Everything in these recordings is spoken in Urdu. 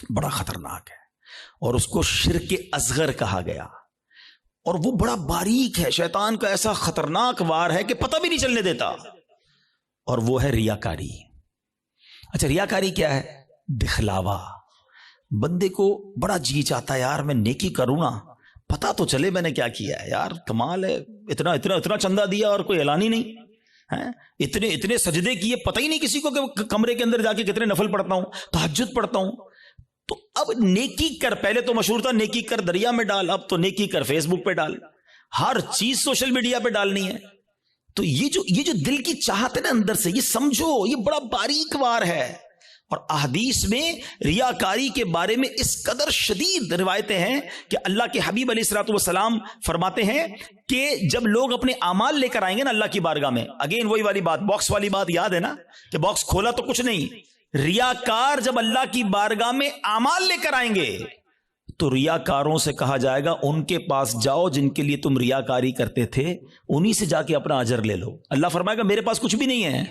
بڑا خطرناک ہے، اور اس کو شرک اصغر کہا گیا، اور وہ بڑا باریک ہے، شیطان کا ایسا خطرناک وار ہے کہ پتہ بھی نہیں چلنے دیتا، اور وہ ہے ریاکاری۔ اچھا ریاکاری کیا ہے؟ دکھلاوا۔ بندے کو بڑا جی چاہتا ہے یار میں نیکی کروں نا، پتہ تو چلے میں نے کیا کیا ہے، یار کمال ہے، اتنا اتنا اتنا چندہ دیا اور کوئی اعلان ہی نہیں ہے، اتنے اتنے سجدے کیے، پتہ ہی نہیں کسی کو کہ کمرے کے اندر جا کے کتنے نفل پڑھتا ہوں، تہجد پڑھتا ہوں۔ تو اب نیکی کر، پہلے تو مشہور تھا نیکی کر دریا میں ڈال، اب تو نیکی کر فیس بک پہ ڈال، ہر چیز سوشل میڈیا پہ ڈالنی ہے۔ تو یہ جو دل کی چاہت ہے نا اندر سے، یہ سمجھو یہ بڑا باریک وار ہے۔ اور احادیث میں ریاکاری کے بارے میں اس قدر شدید روایتیں ہیں کہ اللہ کے حبیب علیہ الصلوۃ والسلام فرماتے ہیں کہ جب لوگ اپنے اعمال لے کر آئیں گے نا اللہ کی بارگاہ میں، اگین وہی والی بات، باکس والی بات یاد ہے نا کہ باکس کھولا تو کچھ نہیں، ریاکار جب اللہ کی بارگاہ میں اعمال لے کر آئیں گے تو ریاکاروں سے کہا جائے گا ان کے پاس جاؤ جن کے لیے تم ریاکاری کرتے تھے، انہی سے جا کے اپنا اجر لے لو۔ اللہ فرمائے گا میرے پاس کچھ بھی نہیں ہے،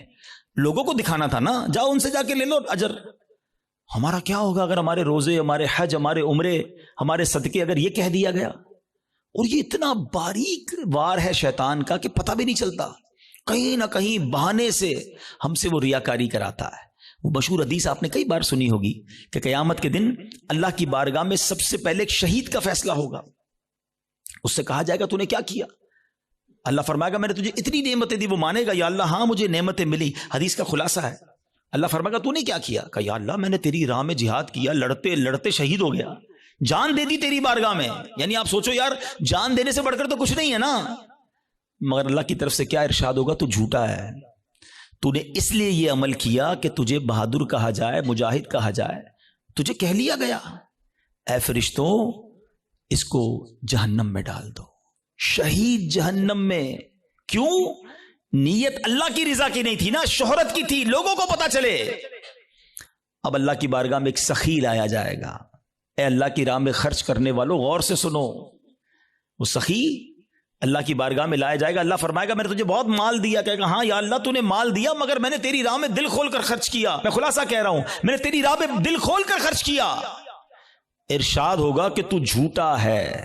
لوگوں کو دکھانا تھا نا، جاؤ ان سے جا کے لے لو اجر۔ ہمارا کیا ہوگا اگر ہمارے روزے، ہمارے حج، ہمارے عمرے، ہمارے صدقے اگر یہ کہہ دیا گیا؟ اور یہ اتنا باریک وار ہے شیطان کا کہ پتہ بھی نہیں چلتا، کہیں نہ کہیں بہانے سے ہم سے وہ ریاکاری کراتا ہے۔ وہ مشہور حدیث آپ نے کئی بار سنی ہوگی کہ قیامت کے دن اللہ کی بارگاہ میں سب سے پہلے ایک شہید کا فیصلہ ہوگا، اس سے کہا جائے گا تو نے کیا کیا؟ اللہ فرمائے گا میں نے تجھے اتنی نعمتیں دی، وہ مانے گا یا اللہ ہاں مجھے نعمتیں ملی، حدیث کا خلاصہ ہے۔ اللہ فرمائے گا تو نے کیا کیا؟ کہ یا اللہ میں نے تیری راہ میں جہاد کیا، لڑتے لڑتے شہید ہو گیا، جان دے دی تیری بارگاہ میں۔ یعنی آپ سوچو یار جان دینے سے بڑھ کر تو کچھ نہیں ہے نا، مگر اللہ کی طرف سے کیا ارشاد ہوگا؟ تو جھوٹا ہے، تو نے اس لیے یہ عمل کیا کہ تجھے بہادر کہا جائے، مجاہد کہا جائے، تجھے کہہ لیا گیا، اے فرشتوں اس کو جہنم میں ڈال دو، شہید جہنم میں۔ کیوں؟ نیت اللہ کی رضا کی نہیں تھی نا، شہرت کی تھی، لوگوں کو پتا چلے۔ اب اللہ کی بارگاہ میں ایک سخی لایا جائے گا، اے اللہ کی راہ میں خرچ کرنے والوں غور سے سنو، وہ سخی اللہ کی بارگاہ میں لایا جائے گا۔ اللہ فرمائے گا میں نے تجھے بہت مال دیا، کہے گا ہاں یا اللہ تو نے مال دیا مگر میں نے تیری راہ میں دل کھول کر خرچ کیا، میں خلاصہ کہہ رہا ہوں میں نے تیری راہ میں دل کھول کر خرچ کیا۔ ارشاد ہوگا کہ تو جھوٹا ہے،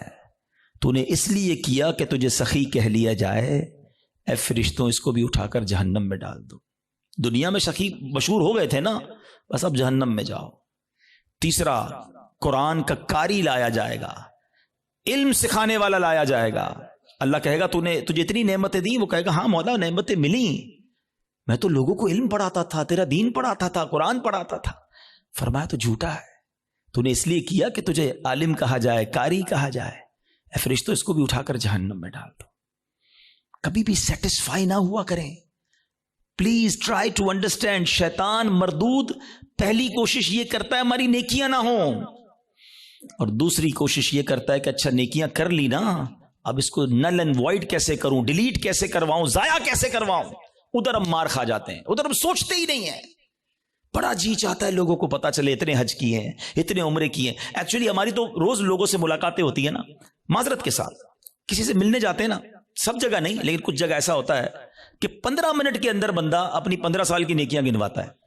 تو نے اس لیے کیا کہ تجھے سخی کہہ لیا جائے، اے فرشتوں اس کو بھی اٹھا کر جہنم میں ڈال دو۔ دنیا میں سخی مشہور ہو گئے تھے نا، بس اب جہنم میں جاؤ۔ تیسرا، قرآن کا قاری لایا جائے گا، علم سکھانے والا لایا جائے گا۔ اللہ کہے گا تجھے اتنی نعمتیں دی، وہ کہے گا ہاں مولا نعمتیں ملی، میں تو لوگوں کو علم پڑھاتا تھا، تیرا دین پڑھاتا تھا، قرآن پڑھاتا تھا۔ فرمایا تو جھوٹا ہے، تو نے اس لیے کیا کہ تجھے عالم کہا جائے، قاری کہا جائے، اے فرشتوں اس کو بھی اٹھا کر جہنم میں ڈال دو۔ کبھی بھی سیٹسفائی نہ ہوا کریں، پلیز ٹرائی ٹو انڈرسٹینڈ۔ شیطان مردود پہلی کوشش یہ کرتا ہے ہماری نیکیاں نہ ہوں، اور دوسری کوشش یہ کرتا ہے کہ اچھا نیکیاں کر لی نا، اب اس کو نل اینڈ وائڈ کیسے کروں، ڈیلیٹ کیسے کرواؤں، ضائع کیسے کرواؤں۔ ادھر ہم مار کھا جاتے ہیں، ادھر ہم سوچتے ہی نہیں ہیں۔ بڑا جی چاہتا ہے لوگوں کو پتا چلے اتنے حج کیے ہیں، اتنے عمرے کیے ہیں۔ ایکچولی ہماری تو روز لوگوں سے ملاقاتیں ہوتی ہیں نا، معذرت کے ساتھ کسی سے ملنے جاتے ہیں نا، سب جگہ نہیں لیکن کچھ جگہ ایسا ہوتا ہے کہ 15 منٹ کے اندر بندہ اپنی 15 سال کی نیکیاں گنواتا ہے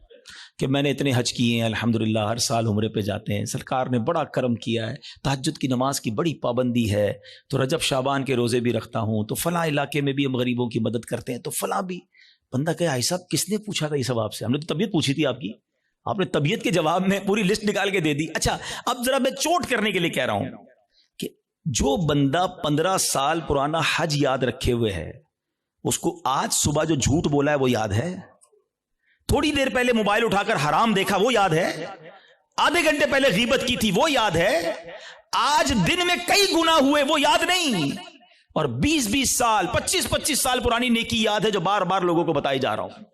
کہ میں نے اتنے حج کیے ہیں، الحمدللہ ہر سال عمرے پہ جاتے ہیں، سرکار نے بڑا کرم کیا ہے، تہجد کی نماز کی بڑی پابندی ہے، تو رجب شعبان کے روزے بھی رکھتا ہوں، تو فلاں علاقے میں بھی ہم غریبوں کی مدد کرتے ہیں، تو فلاں بھی۔ بندہ کہے بھائی صاحب کس نے پوچھا تھا یہ سب آپ سے؟ ہم نے تو طبیعت پوچھی تھی آپ کی، آپ نے طبیعت کے جواب میں پوری لسٹ نکال کے دے دی۔ اچھا اب ذرا میں چوٹ کرنے کے لیے کہہ رہا ہوں کہ جو بندہ 15 سال پرانا حج یاد رکھے ہوئے ہے، اس کو آج صبح جو جھوٹ بولا ہے وہ یاد ہے؟ تھوڑی دیر پہلے موبائل اٹھا کر حرام دیکھا وہ یاد ہے؟ آدھے گھنٹے پہلے غیبت کی تھی وہ یاد ہے؟ آج دن میں کئی گناہ ہوئے وہ یاد نہیں، اور 20 سال 25 سال پرانی نیکی یاد ہے جو بار بار لوگوں کو بتائی جا رہا ہوں۔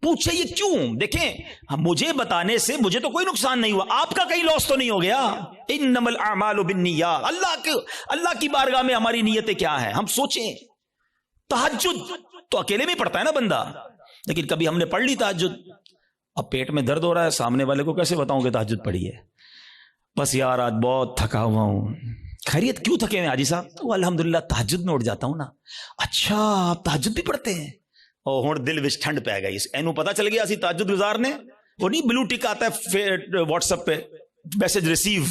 پوچھے یہ کیوں؟ دیکھیں مجھے بتانے سے مجھے تو کوئی نقصان نہیں ہوا، آپ کا کہیں لاس تو نہیں ہو گیا۔ انما الاعمال بالنیات، اللہ کی بارگاہ میں ہماری نیتیں کیا ہیں؟ ہم سوچیں۔ تہجد تو اکیلے میں پڑھتا ہے نا بندہ، لیکن کبھی ہم نے پڑھ لی تہجد، اب پیٹ میں درد ہو رہا ہے، سامنے والے کو کیسے بتاؤں کہ تہجد پڑھی ہے؟ بس یار آج بہت تھکا ہوا ہوں۔ خیریت کیوں تھکے ہیں حاجی صاحب؟ تو الحمدللہ تہجد میں اٹھ جاتا ہوں نا۔ اچھا آپ تہجد بھی پڑھتے ہیں؟ اور ہن دل وچ ٹھنڈ پی گئی، اینو پتہ چل گیا اسی تہجد گزار نے، وہ نہیں بلو ٹک آتا ہے واٹس ایپ پہ میسج ریسیو,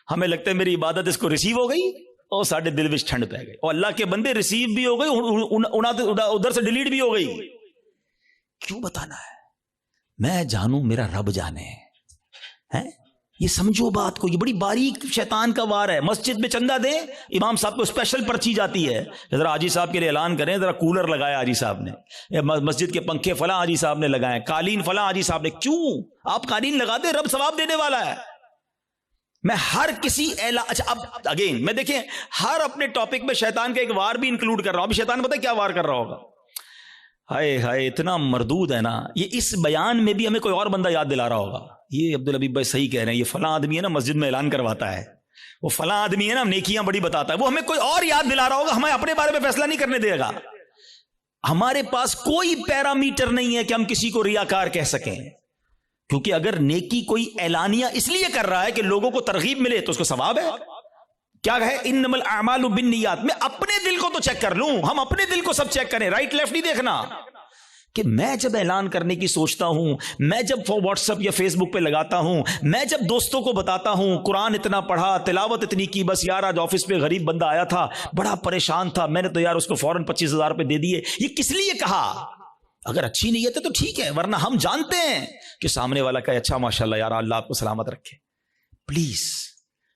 ہمیں لگتا ہے میری عبادت اس کو ریسیو ہو گئی اور ساڈے دل وچ ٹھنڈ پی گئی, اور اللہ کے بندے ریسیو بھی ہو گئی, ادھر سے ڈیلیٹ بھی ہو گئی. کیوں بتانا ہے؟ میں جانوں میرا رب جانے ہے. یہ سمجھو بات کو, یہ بڑی باریک شیطان کا وار ہے. مسجد میں چندہ دیں, امام صاحب کو اسپیشل پرچی جاتی ہے, ذرا حاجی صاحب کے لیے اعلان کریں, ذرا کولر لگایا حاجی صاحب نے, مسجد کے پنکھے فلاں حاجی صاحب نے لگائے, قالین فلاں حاجی صاحب نے. کیوں آپ قالین لگا دیں, رب ثواب دینے والا ہے. میں ہر کسی اچھا اب اگین میں دیکھیں ہر اپنے ٹاپک میں شیطان کا ایک وار بھی انکلوڈ کر رہا ہوں. ابھی شیطان پتہ کیا وار کر رہا ہوگا؟ ہائے ہائے اتنا مردود ہے نا. یہ اس بیان میں بھی ہمیں کوئی اور بندہ یاد دلا رہا ہوگا, یہ عبدالحبیب بھائی صحیح کہہ رہے ہیں, یہ فلاں آدمی ہے نا مسجد میں اعلان کرواتا ہے, وہ فلاں آدمی ہے نا نیکیاں بڑی بتاتا ہے, وہ ہمیں کوئی اور یاد دلا رہا ہوگا. ہمیں اپنے بارے میں فیصلہ نہیں کرنے دے گا. ہمارے پاس کوئی پیرامیٹر نہیں ہے کہ ہم کسی کو ریاکار کہہ سکیں, کیونکہ اگر نیکی کوئی اعلانیہ اس لیے کر رہا ہے کہ لوگوں کو ترغیب ملے تو اس کو ثواب ہے. کیا ہے انما الاعمال بالنیات. میں اپنے دل کو تو چیک کر لوں, ہم اپنے دل کو سب چیک کریں, رائٹ لیفٹ نہیں دیکھنا. کہ میں جب اعلان کرنے کی سوچتا ہوں, میں جب واٹس ایپ یا فیس بک پہ لگاتا ہوں, میں جب دوستوں کو بتاتا ہوں قرآن اتنا پڑھا, تلاوت اتنی کی, بس یار آج آفس پہ غریب بندہ آیا تھا بڑا پریشان تھا, میں نے تو یار اس کو فوراً 25,000 روپے دے دیے, یہ کس لیے کہا؟ اگر اچھی نیت ہے تو ٹھیک ہے, ورنہ ہم جانتے ہیں کہ سامنے والا کا اچھا ماشاءاللہ یار اللہ آپ کو سلامت رکھے. پلیز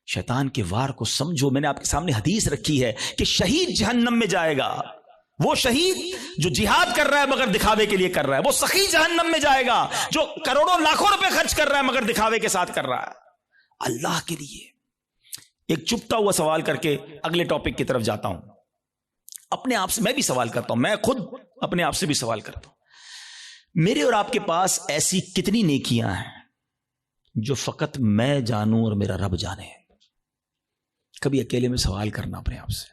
شیطان کے وار کو سمجھو. میں نے آپ کے سامنے حدیث رکھی ہے کہ شہید جہنم میں جائے گا, وہ شہید جو جہاد کر رہا ہے مگر دکھاوے کے لیے کر رہا ہے, وہ سخی جہنم میں جائے گا جو کروڑوں لاکھوں روپے خرچ کر رہا ہے مگر دکھاوے کے ساتھ کر رہا ہے اللہ کے لیے. ایک چپتا ہوا سوال کر کے اگلے ٹاپک کی طرف جاتا ہوں. اپنے آپ سے میں بھی سوال کرتا ہوں, میں خود اپنے آپ سے بھی سوال کرتا ہوں, میرے اور آپ کے پاس ایسی کتنی نیکیاں ہیں جو فقط میں جانوں اور میرا رب جانے؟ کبھی اکیلے میں سوال کرنا اپنے آپ سے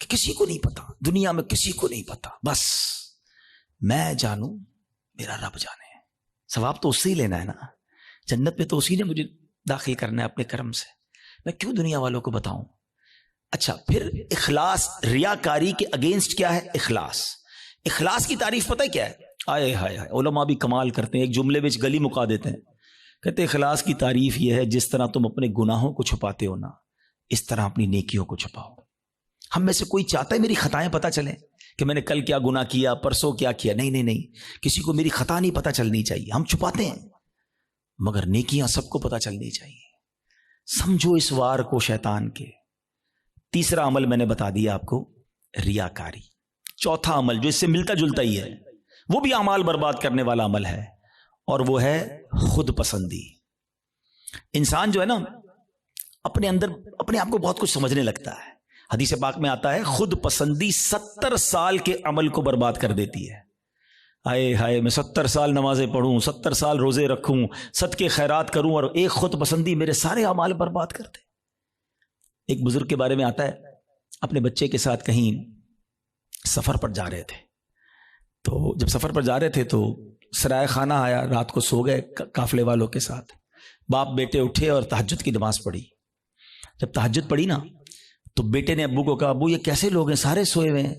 کہ کسی کو نہیں پتا, دنیا میں کسی کو نہیں پتا, بس میں جانوں میرا رب جانے. ثواب تو اس سے ہی لینا ہے نا, جنت میں تو اسی نے مجھے داخل کرنا ہے اپنے کرم سے, میں کیوں دنیا والوں کو بتاؤں؟ اچھا پھر اخلاص, ریاکاری کے اگینسٹ کیا ہے اخلاص. اخلاص کی تعریف پتہ کیا ہے؟ آئے ہائے ہائے, علماء بھی کمال کرتے ہیں, ایک جملے میں گلی مکا دیتے ہیں. کہتے ہیں اخلاص کی تعریف یہ ہے جس طرح تم اپنے گناہوں کو چھپاتے ہو نا, اس طرح اپنی نیکیوں کو چھپاؤ. ہم میں سے کوئی چاہتا ہے میری خطائیں پتہ چلیں کہ میں نے کل کیا گناہ کیا, پرسوں کیا کیا؟ نہیں نہیں نہیں, کسی کو میری خطا نہیں پتہ چلنی چاہیے. ہم چھپاتے ہیں مگر نیکیاں سب کو پتہ چلنی چاہیے. سمجھو اس وار کو شیطان کے. تیسرا عمل میں نے بتا دیا آپ کو, ریاکاری. چوتھا عمل جو اس سے ملتا جلتا ہی ہے, وہ بھی اعمال برباد کرنے والا عمل ہے, اور وہ ہے خود پسندی. انسان جو ہے نا اپنے اندر اپنے آپ کو بہت کچھ سمجھنے لگتا ہے. حدیث پاک میں آتا ہے خود پسندی 70 سال کے عمل کو برباد کر دیتی ہے. آئے ہائے, میں 70 سال نمازیں پڑھوں, 70 سال روزے رکھوں, صدقے خیرات کروں, اور ایک خود پسندی میرے سارے اعمال برباد کر دے. ایک بزرگ کے بارے میں آتا ہے, اپنے بچے کے ساتھ کہیں سفر پر جا رہے تھے, تو جب سفر پر جا رہے تھے تو سرائے خانہ آیا, رات کو سو گئے قافلے والوں کے ساتھ. باپ بیٹے اٹھے اور تہجد کی نماز پڑھی. جب تہجد پڑھی نا تو بیٹے نے ابو کو کہا, ابو یہ کیسے لوگ ہیں, سارے سوئے ہوئے ہیں,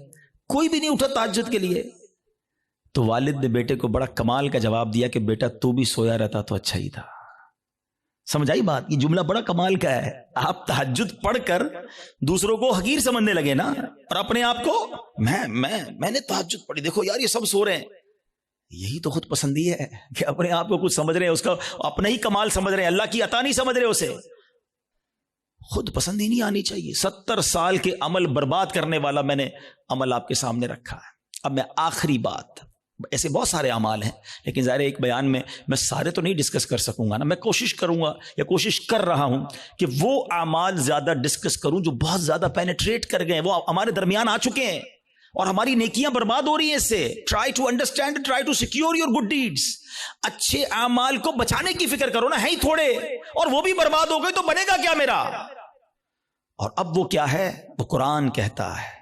کوئی بھی نہیں اٹھا تہجد کے لیے. تو والد نے بیٹے کو بڑا کمال کا جواب دیا کہ بیٹا تو بھی سویا رہتا تو اچھا ہی تھا. سمجھ آئی بات؟ یہ جملہ بڑا کمال کا ہے. آپ تہجد پڑھ کر دوسروں کو حقیر سمجھنے لگے نا, اور اپنے آپ کو میں نے تہجد پڑھی, دیکھو یار یہ سب سو رہے ہیں. یہی تو خود پسندی ہے کہ اپنے آپ کو کچھ سمجھ رہے ہیں, اس کا اپنا ہی کمال سمجھ رہے ہیں, اللہ کی عطا نہیں سمجھ رہے اسے. خود پسندی نہیں آنی چاہیے. 70 سال کے عمل برباد کرنے والا میں نے عمل آپ کے سامنے رکھا ہے. اب میں آخری بات, ایسے بہت سارے اعمال ہیں لیکن ظاہر ایک بیان میں سارے تو نہیں ڈسکس کر سکوں گا نا. میں کوشش کروں گا یا کوشش کر رہا ہوں کہ وہ اعمال زیادہ ڈسکس کروں جو بہت زیادہ پینیٹریٹ کر گئے, وہ ہمارے درمیان آ چکے ہیں اور ہماری نیکیاں برباد ہو رہی ہیں اس سے. Try to understand, try to secure your good deeds. اچھے اعمال کو بچانے کی فکر کرو نا, ہے ہی تھوڑے, اور وہ بھی برباد ہو گئے تو بنے گا کیا میرا؟ اور اب وہ کیا ہے؟ وہ قرآن کہتا ہے,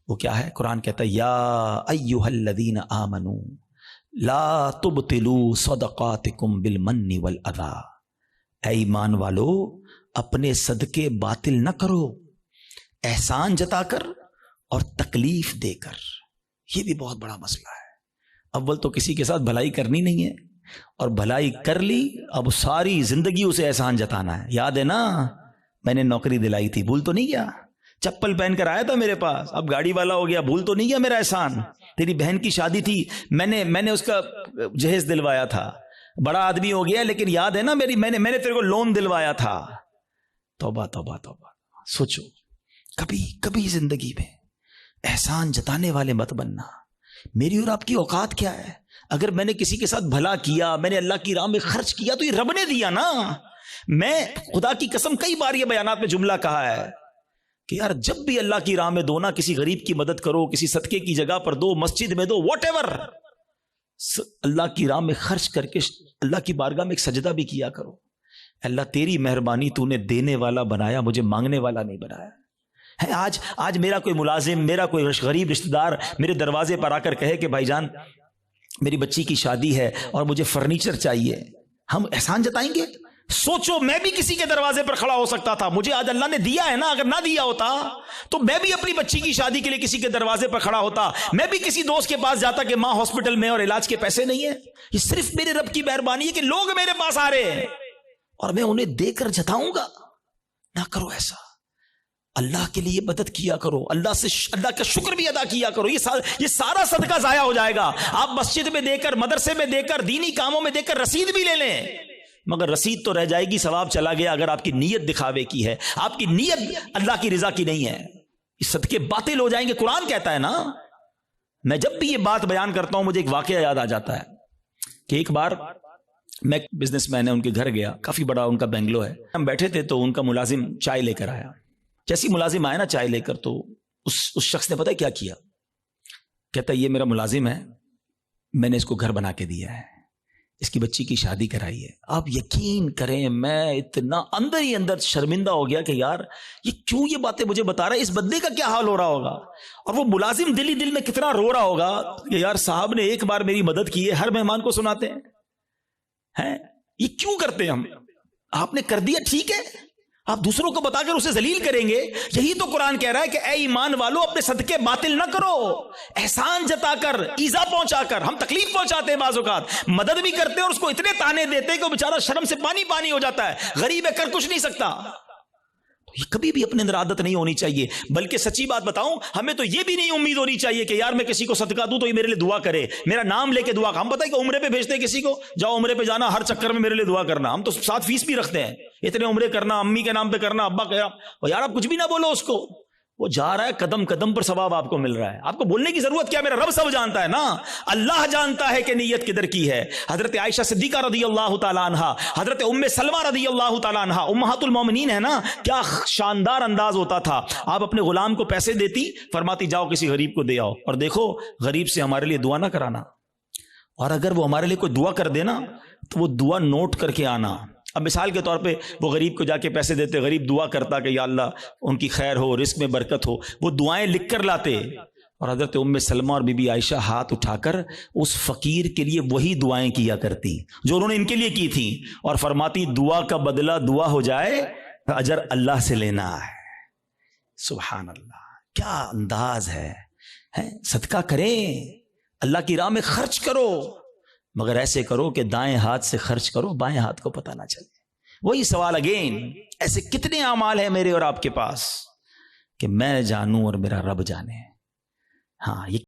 وہ کیا ہے؟ قرآن کہتا ہے یا ایھا الذین آمنوا لا تبطلوا صدقاتکم بالمن والاذی. اے ایمان والو اپنے صدقے باطل نہ کرو احسان جتا کر اور تکلیف دے کر. یہ بھی بہت بڑا مسئلہ ہے. اول تو کسی کے ساتھ بھلائی کرنی نہیں ہے, اور بھلائی کر لی، اب ساری زندگی اسے احسان جتانا ہے. یاد ہے نا میں نے نوکری دلائی تھی، بھول تو نہیں گیا؟ چپل پہن کر آیا تھا میرے پاس، اب گاڑی والا ہو گیا، بھول تو نہیں گیا میرا احسان؟ تیری بہن کی شادی تھی، میں نے اس کا جہیز دلوایا تھا، بڑا آدمی ہو گیا لیکن یاد ہے نا میں نے تیرے کو لون دلوایا تھا. توبہ توبہ توبہ. سوچو کبھی زندگی میں احسان جتانے والے مت بننا. میری اور آپ کی اوقات کیا ہے؟ اگر میں نے کسی کے ساتھ بھلا کیا، میں نے اللہ کی راہ میں خرچ کیا تو یہ رب نے دیا نا. میں خدا کی قسم کئی بار یہ بیانات میں جملہ کہا ہے کہ یار جب بھی اللہ کی راہ میں دو نا، کسی غریب کی مدد کرو، کسی صدقے کی جگہ پر دو، مسجد میں دو، واٹ ایور، اللہ کی راہ میں خرچ کر کے اللہ کی بارگاہ میں ایک سجدہ بھی کیا کرو. اللہ تیری مہربانی، تو نے دینے والا بنایا، مجھے مانگنے والا نہیں بنایا ہے. آج میرا کوئی ملازم، میرا کوئی غریب رشتہ دار میرے دروازے پر آ کر کہے کہ بھائی جان میری بچی کی شادی ہے اور مجھے فرنیچر چاہیے، ہم احسان جتائیں گے؟ سوچو میں بھی کسی کے دروازے پر کھڑا ہو سکتا تھا، مجھے آج اللہ نے دیا ہے نا، اگر نہ دیا ہوتا تو میں بھی اپنی بچی کی شادی کے لیے کسی کے دروازے پر کھڑا ہوتا، میں بھی کسی دوست کے پاس جاتا کہ ماں ہاسپٹل میں اور علاج کے پیسے نہیں ہیں. یہ صرف میرے رب کی مہربانی ہے کہ لوگ میرے پاس آ رہے ہیں اور میں انہیں دے کر جتاؤں گا. نہ کرو ایسا. اللہ کے لیے مدد کیا کرو، اللہ کا شکر بھی ادا کیا کرو. یہ سارا صدقہ ضائع ہو جائے گا. آپ مسجد میں دے کر، مدرسے میں دے کر، دینی کاموں میں دے کر رسید بھی لے لیں، مگر رسید تو رہ جائے گی، ثواب چلا گیا اگر آپ کی نیت دکھاوے کی ہے، آپ کی نیت اللہ کی رضا کی نہیں ہے. یہ صدقے باطل ہو جائیں گے. قرآن کہتا ہے نا. میں جب بھی یہ بات بیان کرتا ہوں مجھے ایک واقعہ یاد آ جاتا ہے کہ ایک بار میں بزنس مین ہے، ان کے گھر گیا، کافی بڑا ان کا بنگلو ہے. ہم بیٹھے تھے تو ان کا ملازم چائے لے کر آیا. جیسی ملازم آیا نا چائے لے کر، تو اس شخص نے پتہ ہے کیا کیا؟ کہتا ہے یہ میرا ملازم ہے، میں نے اس کو گھر بنا کے دیا ہے، اس کی بچی کی شادی کرائی ہے. آپ یقین کریں میں اتنا اندر ہی اندر شرمندہ ہو گیا کہ یار یہ کیوں یہ باتیں مجھے بتا رہا ہے، اس بندے کا کیا حال ہو رہا ہوگا، اور وہ ملازم دل ہی دل میں کتنا رو رہا ہوگا کہ یار صاحب نے ایک بار میری مدد کی ہے، ہر مہمان کو سناتے ہیں. یہ کیوں کرتے ہیں ہم؟ آپ نے کر دیا ٹھیک ہے، آپ دوسروں کو بتا کر اسے ذلیل کریں گے. یہی تو قرآن کہہ رہا ہے کہ اے ایمان والو اپنے صدقے باطل نہ کرو، احسان جتا کر، ایذا پہنچا کر. ہم تکلیف پہنچاتے ہیں بعض اوقات، مدد بھی کرتے ہیں اور اس کو اتنے تانے دیتے ہیں کہ وہ بیچارہ شرم سے پانی ہو جاتا ہے، غریب ہے کر کچھ نہیں سکتا. یہ کبھی بھی اپنے اندر عادت نہیں ہونی چاہیے. بلکہ سچی بات بتاؤں، ہمیں تو یہ بھی نہیں امید ہونی چاہیے کہ یار میں کسی کو صدقہ دوں تو یہ میرے لیے دعا کرے، میرا نام لے کے دعا. ہم پتہ ہے کہ عمرے پہ بھیجتے ہیں کسی کو، جاؤ عمرے پہ جانا، ہر چکر میں میرے لیے دعا کرنا. ہم تو ساتھ فیس بھی رکھتے ہیں، اتنے عمرے کرنا، امی کے نام پہ کرنا، ابا کا. اور یار آپ کچھ بھی نہ بولو اس کو، وہ جا رہا ہے قدم قدم پر ثواب آپ کو مل رہا ہے. آپ کو بولنے کی ضرورت کیا؟ میرا رب سب جانتا ہے نا. اللہ جانتا ہے کہ نیت کدھر کی ہے. حضرت عائشہ صدیقہ رضی اللہ تعالی عنہا، حضرت ام سلمہ رضی اللہ تعالی عنہا، امہات المومنین ہے نا، کیا شاندار انداز ہوتا تھا. آپ اپنے غلام کو پیسے دیتی، فرماتی جاؤ کسی غریب کو دے آؤ، اور دیکھو غریب سے ہمارے لیے دعا نہ کرانا، اور اگر وہ ہمارے لیے کوئی دعا کر دینا تو وہ دعا نوٹ کر کے آنا. اب مثال کے طور پہ وہ غریب کو جا کے پیسے دیتے، غریب دعا کرتا کہ یا اللہ ان کی خیر ہو، رزق میں برکت ہو، وہ دعائیں لکھ کر لاتے. اور حضرت ام سلمہ اور بی بی عائشہ ہاتھ اٹھا کر اس فقیر کے لیے وہی دعائیں کیا کرتی جو انہوں نے ان کے لیے کی تھی، اور فرماتی دعا کا بدلہ دعا ہو جائے، اجر اللہ سے لینا ہے. سبحان اللہ، کیا انداز ہے. صدقہ کریں، اللہ کی راہ میں خرچ کرو، مگر ایسے کرو کہ دائیں ہاتھ سے خرچ کرو، بائیں ہاتھ کو پتہ نہ چلے. وہی سوال اگین، ایسے کتنے اعمال ہیں میرے اور آپ کے پاس کہ میں جانوں اور میرا رب جانے. ہاں یہ